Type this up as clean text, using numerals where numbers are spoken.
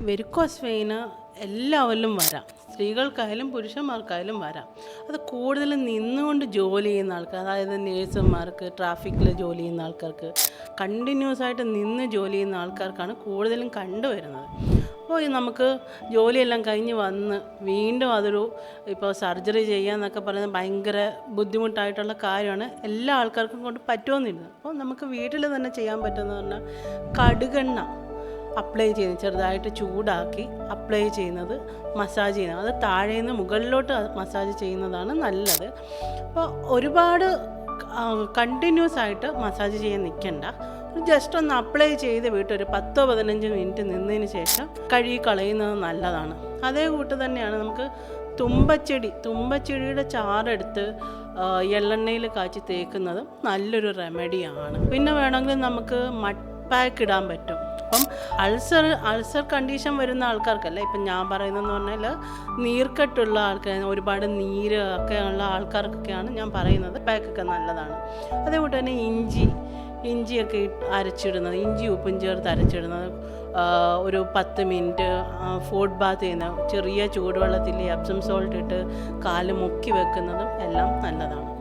Varicose Wayne എല്ലാവരിലും വരാം, സ്ത്രീകൾക്കായാലും പുരുഷന്മാർക്കായാലും വരാം. അത് കൂടുതലും നിന്നുകൊണ്ട് ജോലി ചെയ്യുന്ന ആൾക്കാർ, അതായത് നേഴ്സുമാർക്ക്, ട്രാഫിക്കിൽ ജോലി ചെയ്യുന്ന ആൾക്കാർക്ക്, കണ്ടിന്യൂസ് ആയിട്ട് നിന്ന് ജോലി ചെയ്യുന്ന ആൾക്കാർക്കാണ് കൂടുതലും കണ്ടുവരുന്നത്. അപ്പോൾ നമുക്ക് ജോലിയെല്ലാം കഴിഞ്ഞ് വന്ന് വീണ്ടും ഇപ്പോൾ സർജറി ചെയ്യാന്നൊക്കെ പറയുന്നത് ഭയങ്കര ബുദ്ധിമുട്ടായിട്ടുള്ള കാര്യമാണ്. എല്ലാ ആൾക്കാർക്കും കൊണ്ട് പറ്റുമെന്നില്ല. അപ്പോൾ നമുക്ക് വീട്ടിൽ തന്നെ ചെയ്യാൻ പറ്റുമെന്ന് പറഞ്ഞാൽ കടുകെണ്ണ അപ്ലൈ ചെയ്യുന്നത്, ചെറുതായിട്ട് ചൂടാക്കി അപ്ലൈ ചെയ്യുന്നത്, മസാജ് ചെയ്യുന്നത്, അത് താഴെ നിന്ന് മുകളിലോട്ട് മസാജ് ചെയ്യുന്നതാണ് നല്ലത്. അപ്പോൾ ഒരുപാട് കണ്ടിന്യൂസ് ആയിട്ട് മസാജ് ചെയ്യാൻ നിൽക്കണ്ട. ജസ്റ്റ് ഒന്ന് അപ്ലൈ ചെയ്ത് വിട്ട് ഒരു 10-15 മിനിറ്റ് നിന്നതിന് ശേഷം കഴുകി കളയുന്നത് നല്ലതാണ്. അതേ കൂട്ട് തന്നെയാണ് നമുക്ക് തുമ്പച്ചെടിയുടെ ചാറെടുത്ത് എള്ളെണ്ണയിൽ കാച്ചി തേക്കുന്നതും നല്ലൊരു റെമഡിയാണ്. പിന്നെ വേണമെങ്കിൽ നമുക്ക് മഡ് പാക്ക് ഇടാൻ പറ്റും. അപ്പം അൾസർ കണ്ടീഷൻ വരുന്ന ആൾക്കാർക്കല്ല, ഇപ്പം ഞാൻ പറയുന്നതെന്ന് പറഞ്ഞാൽ നീർക്കെട്ടുള്ള ആൾക്കാർ, ഒരുപാട് നീര് ഒക്കെ ഉള്ള ആൾക്കാർക്കൊക്കെയാണ് ഞാൻ പറയുന്നത്. പാക്കൊക്കെ നല്ലതാണ്. അതേപോലെ തന്നെ ഇഞ്ചിയൊക്കെ അരച്ചിടുന്നത്, ഇഞ്ചി ഉപ്പും ചേർത്ത് അരച്ചിടുന്നത്, ഒരു 10 മിനിറ്റ് ഫുഡ് ബാത്ത് ചെയ്യുന്ന, ചെറിയ ചൂടുവെള്ളത്തിൽ എപ്സം സോൾട്ട് ഇട്ട് കാല് മുക്കി വെക്കുന്നതും എല്ലാം നല്ലതാണ്.